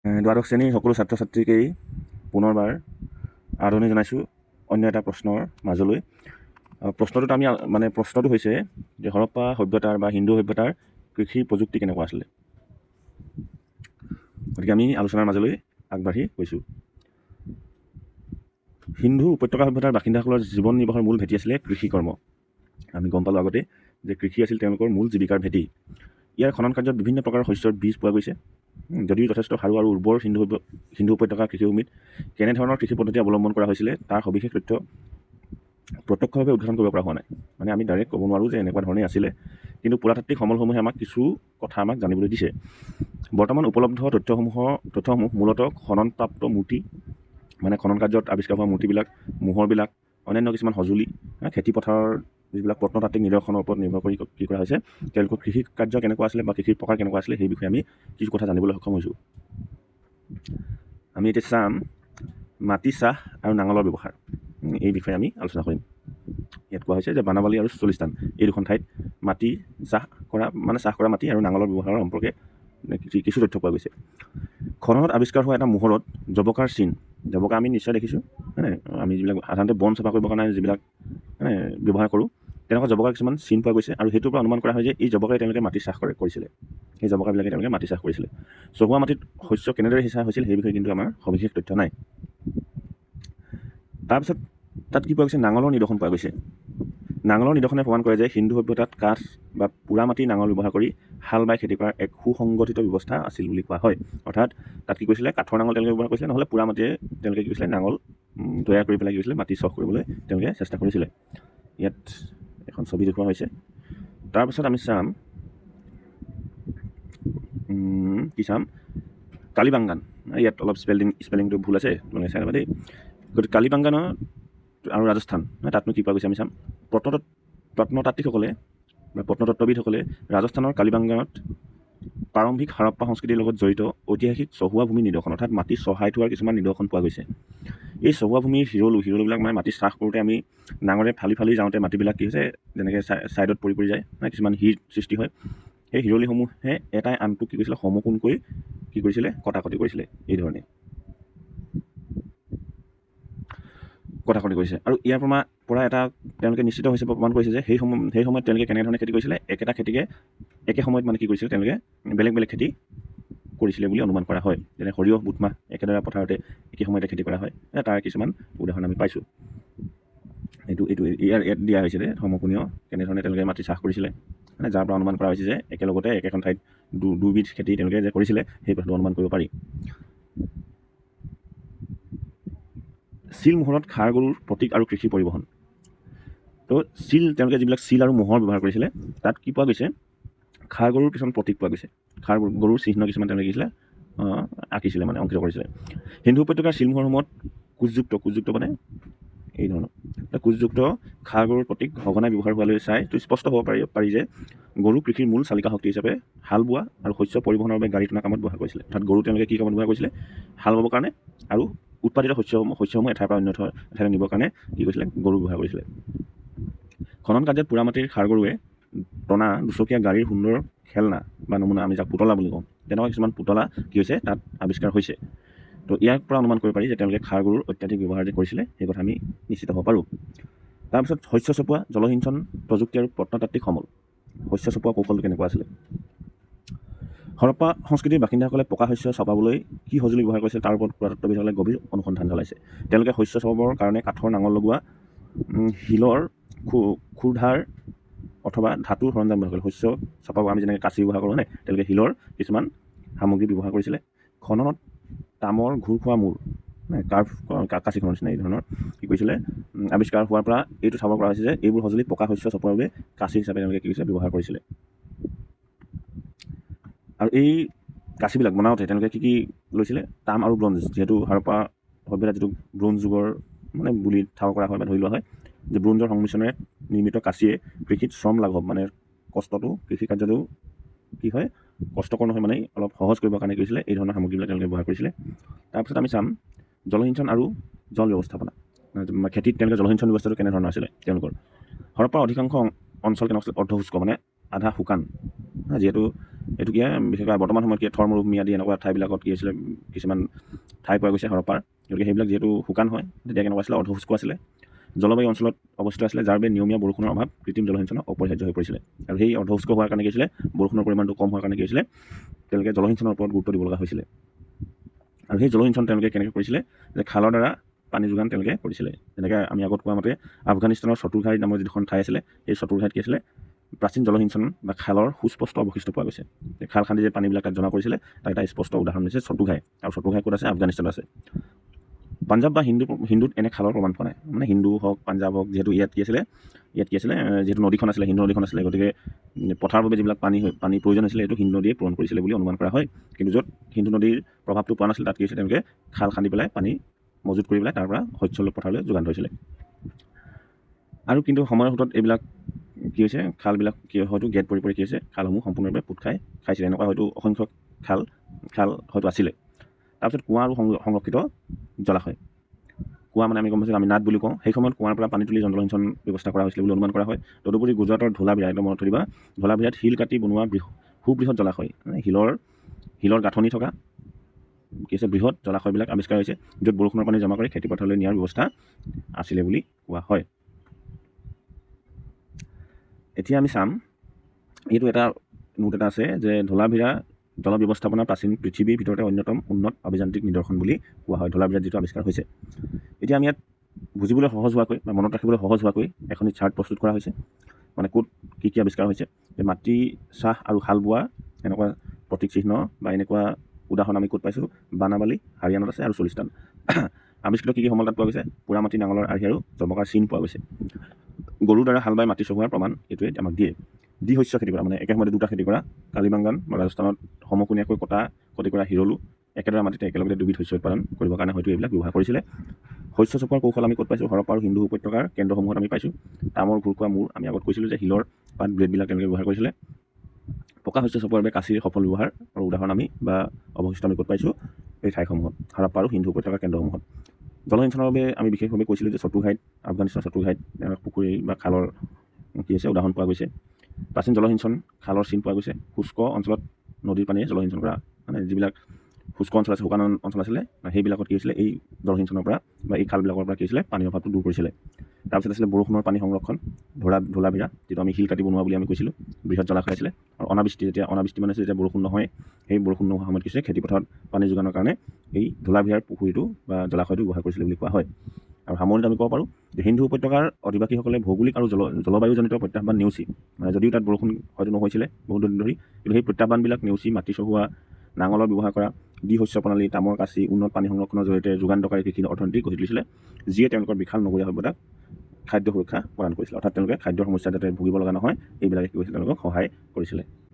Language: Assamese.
দ্বাদশ শ্ৰেণীৰ সকলো ছাত্ৰ ছাত্ৰীকেই পুনৰবাৰ আদৰণি জনাইছোঁ অন্য এটা প্ৰশ্নৰ মাজলৈ। প্ৰশ্নটোত আমি প্ৰশ্নটো হৈছে যে হৰপ্পা সভ্যতাৰ বা হিন্দু সভ্যতাৰ কৃষিৰ প্ৰযুক্তি কেনেকুৱা আছিলে। গতিকে আমি আলোচনাৰ মাজলৈ আগবাঢ়ি গৈছোঁ। সিন্ধু উপত্যকা সভ্যতাৰ বাসিন্দাসকলৰ জীৱন নিৰ্বাহৰ মূল ভেটি আছিলে কৃষি কৰ্ম। আমি গম পালোঁ আগতে যে কৃষি আছিল তেওঁলোকৰ মূল জীৱিকাৰ ভেটি। ইয়াৰ খনন কাৰ্যত বিভিন্ন প্ৰকাৰৰ শস্যৰ বীজ পোৱা গৈছে। যদিও যথেষ্ট সাৰুৱা আৰু উৰ্বৰ সিন্ধু উপত্যকা কৃষিভূমিত কেনেধৰণৰ কৃষি পদ্ধতি অৱলম্বন কৰা হৈছিলে তাৰ সবিশেষ তথ্য প্ৰত্যক্ষভাৱে উদ্ঘাটন কৰিব পৰা হোৱা নাই। মানে আমি ডাইৰেক্ট ক'ব নোৱাৰোঁ যে এনেকুৱা ধৰণেই আছিলে, কিন্তু পুৰাতাত্ত্বিক সমলসমূহে আমাক কিছু কথা জানিবলৈ দিছে। বৰ্তমান উপলব্ধ তথ্যসমূহ মূলতঃ খননপ্ৰাপ্ত মূৰ্তি, মানে খনন কাৰ্যত আৱিষ্কাৰ হোৱা মূৰ্তিবিলাক, মোহৰবিলাক, অন্যান্য কিছুমান সঁজুলি, খেতিপথাৰৰ যিবিলাক প্ৰত্নতাত্ত্বিক নিদৰ্শনৰ ওপৰত নিৰ্ভৰ কৰি কি কৰা হৈছে, তেওঁলোকৰ কৃষি কাৰ্য কেনেকুৱা আছিলে বা কৃষিৰ প্ৰকাৰ কেনেকুৱা আছিলে সেই বিষয়ে আমি কিছু কথা জানিবলৈ সক্ষম হৈছোঁ। আমি এতিয়া চাম মাটি চাহ আৰু নাঙলৰ ব্যৱহাৰ, এই বিষয়ে আমি আলোচনা কৰিম। ইয়াত কোৱা হৈছে যে বানাৱালী আৰু চলিস্তান এই দুখন ঠাইত মাটি চাহ কৰা মাটি আৰু নাঙলৰ ব্যৱহাৰৰ সম্পৰ্কে কিছু তথ্য পোৱা গৈছে। খননত আৱিষ্কাৰ হোৱা এটা মোহৰত জবকাৰ চিন, জবকা আমি নিশ্চয় দেখিছোঁ, হয়নে? আমি যিবিলাক সাধাৰণতে বন চাফা কৰিবৰ কাৰণে যিবিলাক ব্যৱহাৰ কৰোঁ, তেনেকুৱা জবকাৰ কিছুমান চিন পোৱা গৈছে, আৰু সেইটোৰ পৰা অনুমান কৰা হয় যে এই জবকাই তেওঁলোকে মাটি চাহ কৰিছিলে। সেই জবকাবিলাকে তেওঁলোকে মাটি চাহ কৰিছিলে। চহোৱা মাটিত শস্য কেনেদৰে সিঁচা হৈছিল সেই বিষয়ে কিন্তু আমাৰ সবিশেষ তথ্য নাই। তাৰপিছত তাত কি পোৱা গৈছে, নাঙলৰ নিদৰ্শন পোৱা গৈছে। নাঙলৰ নিদৰ্শনে প্ৰমাণ কৰে যে সিন্ধু সভ্যতাত কাঠ বা পোৰা মাটি নাঙল ব্যৱহাৰ কৰি হাল বাই খেতি কৰাৰ এক সুসংগঠিত ব্যৱস্থা আছিল বুলি কোৱা হয়। অৰ্থাৎ তাত কি কৰিছিলে, কাঠৰ নাঙল তেওঁলোকে ব্যৱহাৰ কৰিছিলে, নহ'লে পোৰা মাটিৰে তেওঁলোকে কি কৰিছিলে, নাঙল তৈয়াৰ কৰি পেলাই কি কৰিছিলে, মাটি চহ কৰিবলৈ তেওঁলোকে চেষ্টা কৰিছিলে। ইয়াত এখন ছবি দেখুওৱা হৈছে। তাৰপিছত আমি চাম কালিবাংগান। ইয়াত অলপ স্পেলিংটো ভুল আছে, তোমালোকে চাই ল'বা দেই। গতিকে কালিবাংগানৰ আৰু ৰাজস্থান, তাতনো কি পোৱা গৈছে আমি চাম। প্ৰত্নতাত্ত্বিকসকলে বা প্ৰত্নতত্ত্ববিদসকলে ৰাজস্থানৰ কালিবাংগানত প্ৰাৰম্ভিক হাৰপ্পা সংস্কৃতিৰ লগত জড়িত ঐতিহাসিক চহোৱা ভূমিৰ নিদৰ্শন, অৰ্থাৎ মাটি চহাই থোৱাৰ কিছুমান নিদৰ্শন পোৱা গৈছে। এই চহোৱা ভূমিৰ শিৰলুবিলাক মানে মাটি চাহ কৰোঁতে আমি নাঙৰে ফালি যাওঁতে মাটিবিলাক কি হৈছে, যেনেকৈ ছাইডত পৰি যায়, কিছুমান শিৰ সৃষ্টি হয়। সেই শিৰলিসমূহে এটাই আনটোক কি কৰিছিলে, সমকোণকৈ কি কৰিছিলে, কটাকটি কৰিছিলে, এই ধৰণে কটাকটি কৰিছে। আৰু ইয়াৰ পৰা এটা তেওঁলোকে নিশ্চিত হৈছে, প্ৰমাণ কৰিছে যে সেই সময়ত তেওঁলোকে কেনেধৰণে খেতি কৰিছিলে, একেটা খেতিকে একে সময়ত মানে কি কৰিছিলে, তেওঁলোকে বেলেগ বেলেগ খেতি কৰিছিলে বুলি অনুমান কৰা হয়। যেনে সৰিয়হ, বুটমাহ একেদৰে পথাৰতে একে সময়তে খেতি কৰা হয়। তাৰ কিছুমান উদাহৰণ আমি পাইছোঁ। ইয়াত দিয়া হৈছে যে সমকোণীয় কেনেধৰণে তেওঁলোকে মাটি চাহ কৰিছিলে, যাৰ পৰা অনুমান কৰা হৈছে যে একেলগতে একেখন ঠাইত দুবিধ খেতি তেওঁলোকে যে কৰিছিলে সেই কথাটো অনুমান কৰিব পাৰি। চিল মোহৰত ষাঁড় গৰুৰ প্ৰতীক আৰু কৃষি পৰিবহণ। তো তেওঁলোকে যিবিলাক চিল আৰু মোহৰ ব্যৱহাৰ কৰিছিলে, তাত কি পোৱা গৈছে, ষাঁড় গৰুৰ কিছুমান প্ৰতীক পোৱা গৈছে। ষাঁড় গৰুৰ চিহ্ন কিছুমান তেওঁলোকে কিছিলে আঁকিছিলে, মানে অংকিত কৰিছিলে। সিন্ধু উপত্যকাৰ চিলমোহৰসমূহত কোচযুক্ত মানে এই ধৰণৰ কোচযুক্ত ষাঁড় গৰুৰ প্ৰতীক সঘনাই ব্যৱহাৰ হোৱালৈ চাই তো স্পষ্ট হ'ব পাৰি যে গৰু কৃষিৰ মূল চালিকা শক্তি হিচাপে হাল বোৱা আৰু শস্য পৰিবহণৰ বাবে গাড়ী টনা কামত ব্যৱহাৰ কৰিছিলে। অৰ্থাৎ গৰু তেওঁলোকে কি কামত ব্যৱহাৰ কৰিছিলে, হাল বাবৰ কাৰণে আৰু উৎপাদিত শস্যসমূহ এঠাইৰ পৰা অন্য ঠাইলৈ নিবৰ কাৰণে কি কৰিছিলে, গৰু ব্যৱহাৰ কৰিছিলে। খনন কাৰ্যত পোৰা মাটিৰ ষাঁড় গৰুৱে টনা দুচকীয়া গাড়ীৰ সুন্দৰ খেলনা বা নমুনা, আমি যাক পুতলা বুলি কওঁ, তেনেকুৱা কিছুমান পুতলা কি হৈছে তাত আৱিষ্কাৰ হৈছে। তো ইয়াৰ পৰা অনুমান কৰিব পাৰি যে তেওঁলোকে ষাঁড় গৰুৰ অত্যাধিক ব্যৱহাৰ যে কৰিছিলে সেই কথা আমি নিশ্চিত হ'ব পাৰোঁ। তাৰপিছত শস্য চপোৱা, জলসিঞ্চন প্ৰযুক্তি আৰু প্ৰত্নতাত্ত্বিক সমল। শস্য চপোৱা কৌশলটো কেনেকুৱা আছিলে। হৰপ্পা সংস্কৃতিৰ বাসিন্দাসকলে পকা শস্য চপাবলৈ কি সঁজুলি ব্যৱহাৰ কৰিছিল তাৰ ওপৰত পুৰাতত্ত্ববিদসকলে গভীৰ অনুসন্ধান চলাইছে। তেওঁলোকে শস্য চপাবৰ কাৰণে কাঠৰ নাঙল লগোৱা, শিলৰ খুৰধাৰ অথবা ধাতুৰ সৰঞ্জাম ব্যৱহাৰ কৰিছিল। শস্য চপাব আমি যেনেকৈ কাঁচি ব্যৱহাৰ কৰোঁ, তেওঁলোকে শিলৰ কিছুমান সামগ্ৰী ব্যৱহাৰ কৰিছিলে। খননত তামৰ ঘূৰ খোৱা মূৰ, কাঁচিখনৰ নিচিনা এই ধৰণৰ কি কৰিছিলে, আৱিষ্কাৰ হোৱাৰ পৰা এইটো চাব পৰা হৈছে যে এইবোৰ সঁজুলি পকা শস্য চপোৱাৰ বাবে কাঁচি হিচাপে তেওঁলোকে কি কৰিছিলে, ব্যৱহাৰ কৰিছিলে। আৰু এই কাঁচিবিলাক বনাওঁতে তেওঁলোকে কি লৈছিলে, তাম আৰু ব্ৰঞ্জ, যিহেতু হৰপ্পা সভ্যতা যিটো ব্ৰঞ্জ যুগৰ বুলি ঠাৱৰ কৰা হয় বা ধৰি লোৱা হয়, যে ব্ৰঞ্জৰ সংমিশ্ৰণেৰে নিৰ্মিত কাঁচিয়ে কৃষিত শ্ৰম লাঘৱ, মানে কষ্টটো, কৃষি কাৰ্যটো কি হয়, কষ্টকৰ নহয়, মানে অলপ সহজ কৰিবৰ কাৰণে কি হৈছিলে, এই ধৰণৰ সামগ্ৰীবিলাক তেওঁলোকে ব্যৱহাৰ কৰিছিলে। তাৰপিছত আমি চাম জলসিঞ্চন আৰু জল ব্যৱস্থাপনা, খেতিত তেওঁলোকে জলসিঞ্চন ব্যৱস্থাটো কেনেধৰণৰ আছিলে তেওঁলোকৰ। হৰপ্পাৰ অধিকাংশ অঞ্চল কেনেকুৱা আছিলে, অৰ্ধশুষ্ক, মানে আধা শুকান, যিহেতু এইটো কি বিশেষকৈ বৰ্তমান সময়ত কি থৰ মৰুভূমি আদি এনেকুৱা ঠাইবিলাকত কি হৈছিলে কিছুমান ঠাই পোৱা গৈছে হৰপ্পাৰ। গতিকে সেইবিলাক যিহেতু শুকান হয়, তেতিয়া কেনেকুৱা আছিলে অৰ্ধশুষ্ক আছিলে, জলবায়ু অঞ্চলত অৱস্থিত আছিলে, যাৰ বাবে নিয়মীয়া বৰষুণৰ অভাৱ কৃত্ৰিম জলসিঞ্চন অপৰিহাৰ্য হৈ পৰিছিলে। আৰু সেই অৰ্ধশুষ্ক হোৱাৰ কাৰণে কি হৈছিলে, বৰষুণৰ পৰিমাণটো কম হোৱাৰ কাৰণে কি হৈছিলে, তেওঁলোকে জলসিঞ্চনৰ ওপৰত গুৰুত্ব দিব লগা হৈছিলে। আৰু সেই জলসিঞ্চন তেওঁলোকে কেনেকৈ কৰিছিলে, যে খালৰ দ্বাৰা পানী যোগান তেওঁলোকে কৰিছিলে। যেনেকৈ আমি আগত কোৱা মতে আফগানিস্তানৰ চতুৰঘাই নামৰ যিখন ঠাই আছিলে, সেই চতুৰঘাইত কি আছিলে প্ৰাচীন জলসিঞ্চন বা খালৰ সুস্পষ্ট অৱশিষ্ট পোৱা গৈছে। খাল খান্দি যে পানীবিলাক তাত জমা কৰিছিলে, তাৰ এটা স্পষ্ট উদাহৰণ দিছে চতুৰঘাই। আৰু চতুৰঘাই ক'ত আছে, আফগানিস্তানত আছে। পাঞ্জাৱ বা হিন্দুত এনে খালৰ প্ৰমাণ পোৱা নাই। মানে হিন্দু হওক পাঞ্জাৱ হওক, যিহেতু ইয়াত কি আছিলে যিহেতু নদীখন আছিলে, হিন্দু নদীখন আছিলে, গতিকে পথাৰৰ বাবে যিবিলাক পানী প্ৰয়োজন হৈছিলে এইটো হিন্দু নদীয়ে পূৰণ কৰিছিলে বুলি অনুমান কৰা হয়। কিন্তু য'ত হিন্দু নদীৰ প্ৰভাৱটো পোৱা নাছিলে, তাত কি হৈছিলে তেওঁলোকে খাল খান্দি পেলাই পানী মজুত কৰি পেলাই তাৰ পৰা শস্য পথাৰলৈ যোগান ধৰিছিলে। আৰু কিন্তু সময়ৰ সোঁতত এইবিলাক কি হৈছে, খালবিলাক কি হয়তো গেট পৰি কি হৈছে, খালসমূহ সম্পূৰ্ণৰূপে পোত খাইছিলে। এনেকুৱা হয়তো অসংখ্য খাল হয়তো আছিলে। তাৰপিছত কুঁৱা আৰু সংৰক্ষিত জলাশয়। কুঁৱা মানে আমি গম পাইছোঁ, আমি নাদ বুলি কওঁ। সেই সময়ত কুঁৱাৰ পৰা পানী তুলি জলসিঞ্চন ব্যৱস্থা কৰা হৈছিলে বুলি অনুমান কৰা হয়। তদুপৰি গুজৰাটৰ ধোলাবিৰা, একদম মনত থৈ দিবা, ধোলাবিৰাত শিল কাটি বনোৱা সুবৃহৎ জলাশয়, মানে শিলৰ গাঁথনি থকা কি হৈছে বৃহৎ জলাশয়বিলাক আৱিষ্কাৰ হৈছে, য'ত বৰষুণৰ পানী জমা কৰি খেতিপথাৰলৈ নিয়াৰ ব্যৱস্থা আছিলে বুলি কোৱা হয়। এতিয়া আমি চাম, এইটো এটা নোট এটা আছে যে ধোলাবিৰা জল ব্যৱস্থাপনা প্ৰাচীন পৃথিৱীৰ ভিতৰতে অন্যতম উন্নত অভিযান্ত্ৰিক নিদৰ্শন বুলি কোৱা হয়, ধোলাবিৰাত যিটো আৱিষ্কাৰ হৈছে। এতিয়া আমি ইয়াত বুজিবলৈ সহজ হোৱাকৈ বা মনত ৰাখিবলৈ সহজ হোৱাকৈ এখন চাৰ্ট প্ৰস্তুত কৰা হৈছে, মানে ক'ত কি কি আৱিষ্কাৰ হৈছে, যে মাটি চাহ আৰু হাল বোৱা এনেকুৱা প্ৰতীক চিহ্ন বা এনেকুৱা উদাহৰণ আমি ক'ত পাইছোঁ, বানাবালি হাৰিয়ানাত আছে আৰু চলিস্তান। আৱিষ্কৃত কি সমল তাত পোৱা গৈছে, পোৰা মাটি নাঙলৰ আৰ্হি আৰু জবকাৰ চিন পোৱা গৈছে। গৰুৰ দ্বাৰা হাল বাই মাটি চহোৱাৰ প্ৰমাণ এইটোৱে আমাক দিয়ে। শস্য খেতি কৰা, মানে একে সময়তে দুটা খেতি কৰা, কালিবাংগান বা ৰাজস্থানত সমকোণীয়াকৈ কটি কৰা হিৰলো একেদৰে মাটিতে একেলগে দুবিধ শস্য উৎপাদন কৰিবৰ কাৰণে হয়তো এইবিলাক ব্যৱহাৰ কৰিছিলে। শস্য চপোৱাৰ কৌশল আমি ক'ত পাইছোঁ, হৰপ্পা আৰু সিন্ধু উপত্যকাৰ কেন্দ্ৰসমূহত আমি পাইছোঁ। তামৰ ঘূৰখোৱা মূৰ, আমি আগত কৈছিলোঁ যে শিলৰ পাত ব্লেডবিলাক তেওঁলোকে ব্যৱহাৰ কৰিছিলে। পকা শস্য চপোৱাৰ বাবে কাঁচিৰ সফল ব্যৱহাৰ আৰু উদাহৰণ আমি বা অৱশিষ্ট আমি ক'ত পাইছোঁ, এই ঠাইসমূহত, হৰপ্পা আৰু সিন্ধু উপত্যকাৰ কেন্দ্ৰসমূহত। জলসিঞ্চনৰ বাবে আমি বিশেষভাৱে কৈছিলোঁ যে চতুৰঘাইত, আফগানিস্তানৰ চতুৰঘাইত পুখুৰী বা খালৰ কি হৈছে উদাহৰণ পোৱা গৈছে। প্ৰাচীন জলসিঞ্চন খালৰ চিন পোৱা গৈছে। শুষ্ক অঞ্চলত নদীৰ পানীয়ে জলসিঞ্চন কৰা, মানে যিবিলাক শুষ্ক অঞ্চল আছে, শুকান অঞ্চল আছিলে, সেইবিলাকত কি হৈছিলে এই জলসিঞ্চনৰ পৰা বা এই খালবিলাকৰ পৰা কি হৈছিলে পানীৰ অভাৱটো দূৰ কৰিছিলে। তাৰপিছত আছিলে বৰষুণৰ পানী সংৰক্ষণ, ধোলাবিৰা, যিটো আমি শিল কাটি বনোৱা বুলি আমি কৈছিলোঁ, বৃহৎ জলাশয় আছিলে। আৰু অনাবৃষ্টি মানে যেতিয়া বৰষুণ নহয়, সেই বৰষুণ নোহোৱা সময়ত কি হৈছে খেতিপথাৰত পানী যোগানৰ কাৰণে এই ধোলাবিৰাৰ পুখুৰীটো বা জলাশয়টো ব্যৱহাৰ কৰিছিলে বুলি কোৱা হয়। আৰু সামৰণিত আমি ক'ব পাৰোঁ যে হিন্দু উপত্যকাৰ অধিবাসীসকলে ভৌগোলিক আৰু জলবায়ুজনিত প্ৰত্যাহ্বান নেওচি, মানে যদিও তাত বৰষুণ হয়তো নহৈছিলে বহুত দিন ধৰি, কিন্তু সেই প্ৰত্যাহ্বানবিলাক নেওচি মাটি চহোৱা, নাঙলৰ ব্যৱহাৰ কৰা, শস্য প্ৰণালী, তামৰ কাঁচি, উন্নত পানী সংৰক্ষণৰ জৰিয়তে যোগান্তকাৰী কৃষি অৰ্থনীতি গঢ়ি তুলিছিলে, যিয়ে তেওঁলোকৰ বিশাল নগৰীয়া সভ্যতাক খাদ্য সুৰক্ষা প্ৰদান কৰিছিলে। অৰ্থাৎ তেওঁলোকে খাদ্যৰ সমস্যা যাতে ভুগিব লগা নহয়, এইবিলাকে কি কৰিছিলে তেওঁলোকক সহায় কৰিছিলে।